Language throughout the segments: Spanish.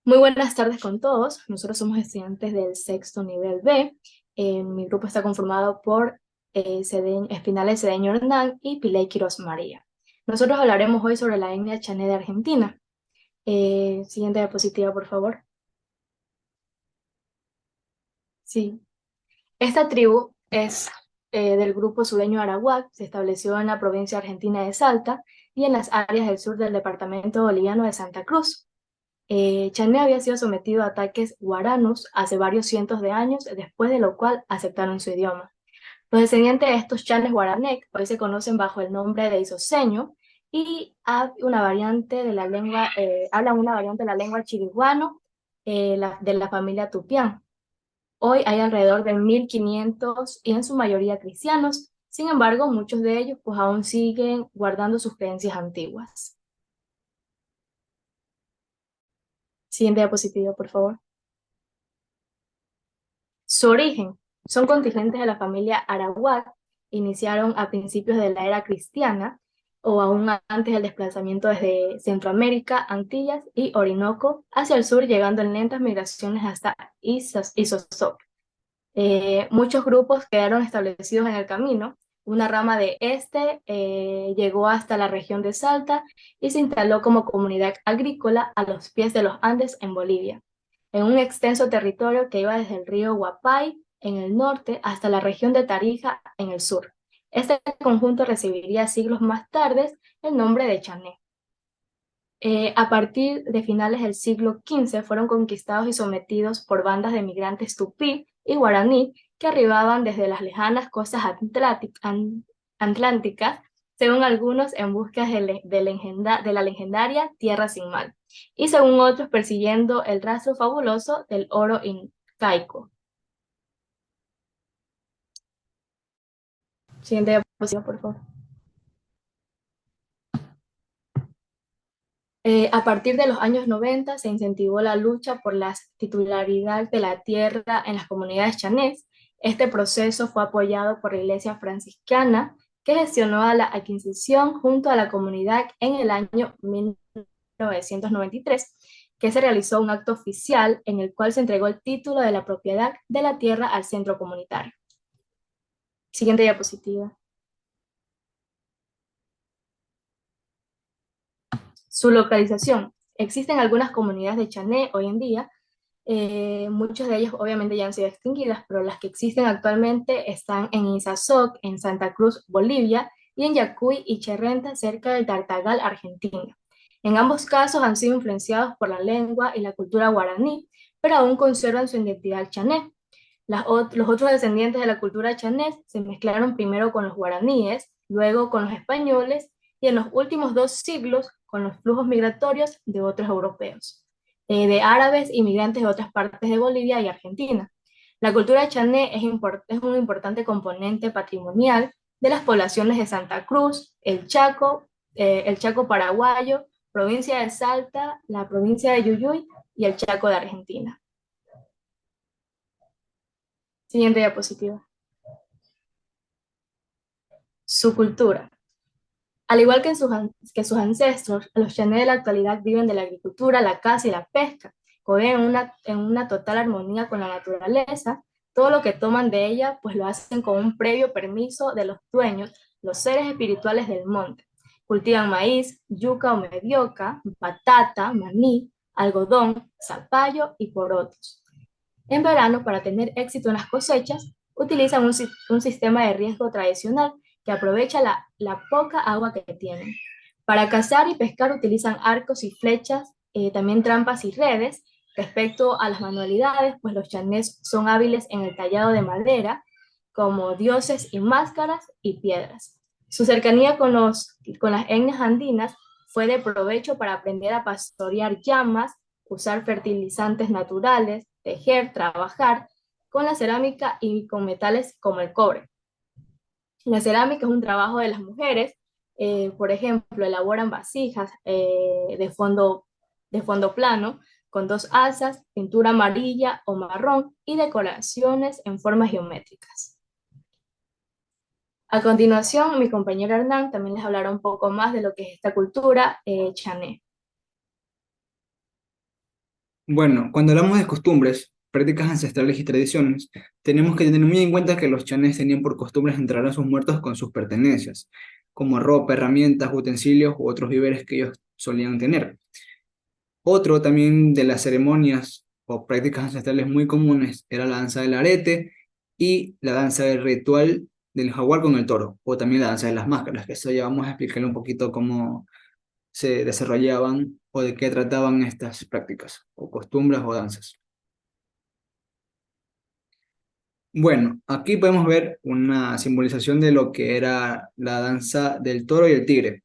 Muy buenas tardes con todos. Nosotros somos estudiantes del sexto nivel B. Mi grupo está conformado por Espinales Cedeño Hernán y Piley Quiroz María. Nosotros hablaremos hoy sobre la etnia chané de Argentina. Siguiente diapositiva, por favor. Sí. Esta tribu es del grupo sureño Arawak. Se estableció en la provincia argentina de Salta y en las áreas del sur del departamento boliviano de Santa Cruz. Chané había sido sometido a ataques guaranos hace varios cientos de años, después de lo cual aceptaron su idioma. Los descendientes de estos chanes guaranec hoy se conocen bajo el nombre de isoseño y hablan una variante de la lengua chiriguano de la familia tupián. Hoy hay alrededor de 1.500 y en su mayoría cristianos. Sin embargo, muchos de ellos pues aún siguen guardando sus creencias antiguas. Siguiente diapositiva, por favor. Su origen son contingentes de la familia arawak, iniciaron a principios de la era cristiana o aún antes del desplazamiento desde Centroamérica, Antillas y Orinoco hacia el sur, llegando en lentas migraciones hasta Isosoc. Muchos grupos quedaron establecidos en el camino. Una rama de este llegó hasta la región de Salta y se instaló como comunidad agrícola a los pies de los Andes en Bolivia, en un extenso territorio que iba desde el río Huapay en el norte hasta la región de Tarija en el sur. Este conjunto recibiría siglos más tarde el nombre de Chané. A partir de finales del siglo XV fueron conquistados y sometidos por bandas de migrantes tupí y guaraní que arribaban desde las lejanas costas atlánticas, según algunos en busca de la legendaria Tierra sin Mal, y según otros persiguiendo el rastro fabuloso del oro incaico. Siguiente diapositiva, por favor. A partir de los años 90 se incentivó la lucha por la titularidad de la tierra en las comunidades chanés. Este proceso fue apoyado por la Iglesia franciscana, que gestionó a la adquisición junto a la comunidad en el año 1993, que se realizó un acto oficial en el cual se entregó el título de la propiedad de la tierra al centro comunitario. Siguiente diapositiva. Su localización. Existen algunas comunidades de chané hoy en día. Muchas de ellas obviamente ya han sido extinguidas, pero las que existen actualmente están en Izazoc, en Santa Cruz, Bolivia, y en Yacuy y Cherrenta, cerca del Tartagal, Argentina. En ambos casos han sido influenciados por la lengua y la cultura guaraní, pero aún conservan su identidad chané. Los otros descendientes de la cultura chanés se mezclaron primero con los guaraníes, luego con los españoles y en los últimos 2 siglos con los flujos migratorios de otros europeos, de árabes inmigrantes de otras partes de Bolivia y Argentina. La cultura chané es un importante componente patrimonial de las poblaciones de Santa Cruz, el Chaco paraguayo, provincia de Salta, la provincia de Yuyuy y el Chaco de Argentina. Siguiente diapositiva. Su cultura. Al igual que, que sus ancestros, los chané de la actualidad viven de la agricultura, la caza y la pesca, conviven en una total armonía con la naturaleza. Todo lo que toman de ella, pues lo hacen con un previo permiso de los dueños, los seres espirituales del monte. Cultivan maíz, yuca o medioca, batata, maní, algodón, zapallo y porotos. En verano, para tener éxito en las cosechas, utilizan un sistema de riesgo tradicional que aprovecha la poca agua que tienen. Para cazar y pescar utilizan arcos y flechas, también trampas y redes. Respecto a las manualidades, pues los chanés son hábiles en el tallado de madera, como dioses y máscaras y piedras. Su cercanía con las etnias andinas fue de provecho para aprender a pastorear llamas, usar fertilizantes naturales, tejer, trabajar con la cerámica y con metales como el cobre. La cerámica es un trabajo de las mujeres. Por ejemplo, elaboran vasijas de fondo plano con 2 asas, pintura amarilla o marrón y decoraciones en formas geométricas. A continuación, mi compañero Hernán también les hablará un poco más de lo que es esta cultura chané. Bueno, cuando hablamos de costumbres, prácticas ancestrales y tradiciones, tenemos que tener muy en cuenta que los chanes tenían por costumbre entrar a sus muertos con sus pertenencias, como ropa, herramientas, utensilios u otros víveres que ellos solían tener. Otro también de las ceremonias o prácticas ancestrales muy comunes era la danza del arete y la danza del ritual del jaguar con el toro, o también la danza de las máscaras, que eso ya vamos a explicarle un poquito cómo se desarrollaban o de qué trataban estas prácticas, o costumbres o danzas. Bueno, aquí podemos ver una simbolización de lo que era la danza del toro y el tigre.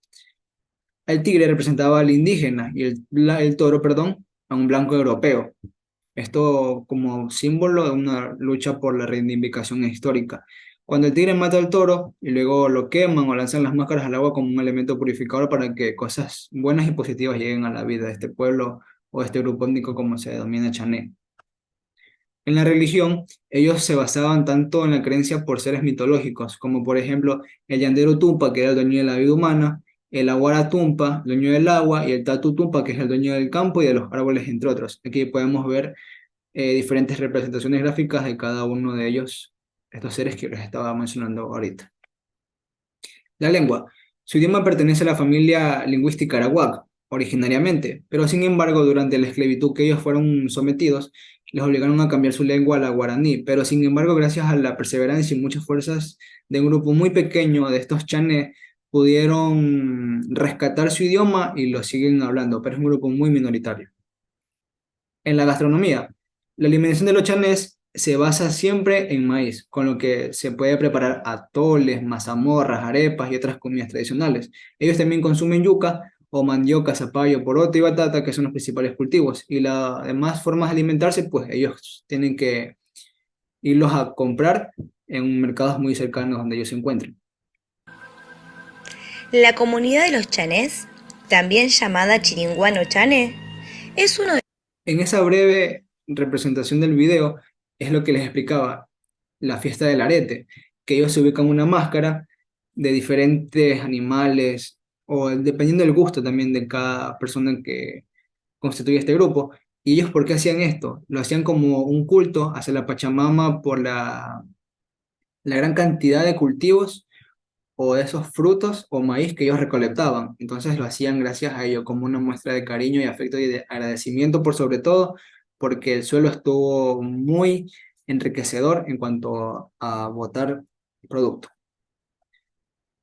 El tigre representaba al indígena y el toro, perdón, a un blanco europeo. Esto como símbolo de una lucha por la reivindicación histórica. Cuando el tigre mata al toro y luego lo queman o lanzan las máscaras al agua como un elemento purificador para que cosas buenas y positivas lleguen a la vida de este pueblo o de este grupo étnico como se denomina Chané. En la religión, ellos se basaban tanto en la creencia por seres mitológicos, como por ejemplo el Yandero Tumpa, que era el dueño de la vida humana, el Aguara Tumpa, dueño del agua, y el Tatu Tumpa, que es el dueño del campo y de los árboles, entre otros. Aquí podemos ver diferentes representaciones gráficas de cada uno de ellos, estos seres que les estaba mencionando ahorita. La lengua. Su idioma pertenece a la familia lingüística arawak, originariamente, pero sin embargo, durante la esclavitud que ellos fueron sometidos, les obligaron a cambiar su lengua a la guaraní, pero sin embargo, gracias a la perseverancia y muchas fuerzas de un grupo muy pequeño de estos chané, pudieron rescatar su idioma y lo siguen hablando, pero es un grupo muy minoritario. En la gastronomía, la alimentación de los chanés se basa siempre en maíz, con lo que se puede preparar atoles, mazamorras, arepas y otras comidas tradicionales. Ellos también consumen yuca o mandioca, zapallo, poroto y batata, que son los principales cultivos. Y las demás formas de alimentarse, pues ellos tienen que irlos a comprar en mercados muy cercanos donde ellos se encuentren. La comunidad de los chanés, también llamada chiringuano chané, es uno de... En esa breve representación del video es lo que les explicaba, la fiesta del arete, que ellos se ubican una máscara de diferentes animales o dependiendo del gusto también de cada persona que constituye este grupo. ¿Y ellos por qué hacían esto? Lo hacían como un culto hacia la Pachamama por la gran cantidad de cultivos o de esos frutos o maíz que ellos recolectaban. Entonces lo hacían gracias a ello, como una muestra de cariño y afecto y de agradecimiento por sobre todo, porque el suelo estuvo muy enriquecedor en cuanto a botar producto.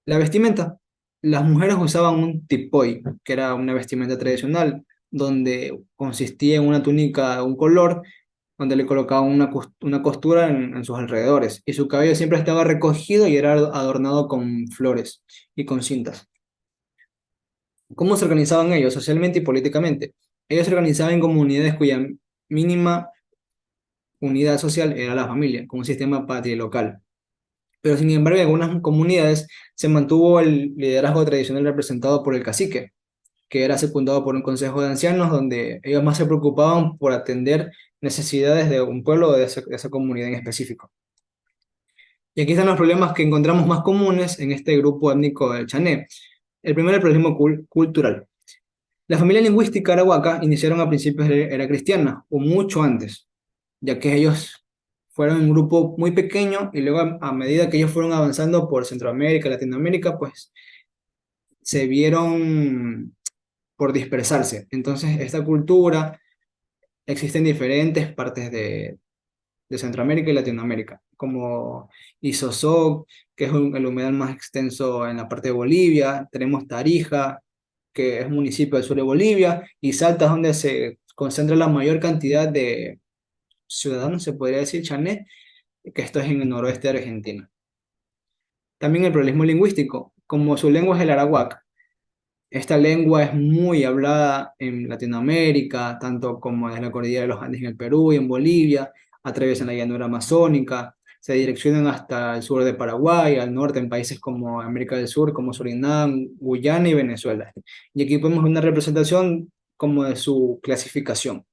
La vestimenta. Las mujeres usaban un tipoy, que era una vestimenta tradicional, donde consistía en una túnica de un color, donde le colocaban una costura en sus alrededores, y su cabello siempre estaba recogido y era adornado con flores y con cintas. ¿Cómo se organizaban ellos socialmente y políticamente? Ellos se organizaban en comunidades cuya mínima unidad social era la familia, con un sistema patrilocal. Pero sin embargo, en algunas comunidades se mantuvo el liderazgo tradicional representado por el cacique, que era secundado por un consejo de ancianos, donde ellos más se preocupaban por atender necesidades de un pueblo o de esa comunidad en específico. Y aquí están los problemas que encontramos más comunes en este grupo étnico del Chané. El primero, el problema cultural. La familia lingüística arahuaca iniciaron a principios de la era cristiana, o mucho antes, ya que ellos fueron un grupo muy pequeño y luego a medida que ellos fueron avanzando por Centroamérica, Latinoamérica, pues se vieron por dispersarse. Entonces, esta cultura existe en diferentes partes de Centroamérica y Latinoamérica, como Isosoc, que es el humedal más extenso en la parte de Bolivia, tenemos Tarija, que es un municipio del sur de Bolivia, y Salta, es donde se concentra la mayor cantidad de ciudadanos, se podría decir, chané, que esto es en el noroeste de Argentina. También el pluralismo lingüístico, como su lengua es el arawak. Esta lengua es muy hablada en Latinoamérica, tanto como en la cordillera de los Andes en el Perú y en Bolivia, atraviesan la llanura amazónica, se direccionan hasta el sur de Paraguay, al norte en países como América del Sur, como Surinam, Guyana y Venezuela. Y aquí podemos ver una representación como de su clasificación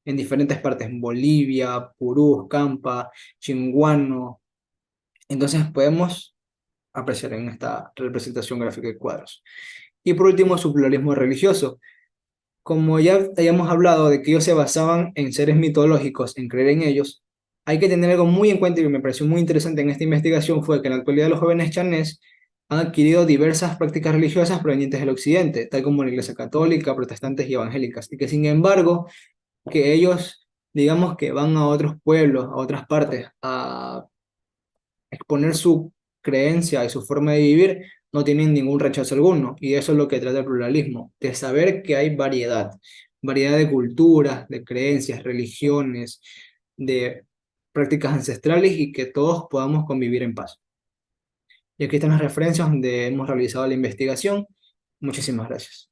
en diferentes partes, Bolivia, Purú, Campa, Chinguano. Entonces podemos apreciar en esta representación gráfica de cuadros. Y por último, su pluralismo religioso. Como ya hayamos hablado de que ellos se basaban en seres mitológicos, en creer en ellos, hay que tener algo muy en cuenta y que me pareció muy interesante en esta investigación fue que en la actualidad los jóvenes chanés han adquirido diversas prácticas religiosas provenientes del occidente, tal como la Iglesia Católica, protestantes y evangélicas, y que sin embargo, que ellos, digamos que van a otros pueblos, a otras partes, a exponer su creencia y su forma de vivir, no tienen ningún rechazo alguno. Y eso es lo que trata el pluralismo, de saber que hay variedad, variedad de culturas, de creencias, religiones, de prácticas ancestrales y que todos podamos convivir en paz. Y aquí están las referencias donde hemos realizado la investigación. Muchísimas gracias.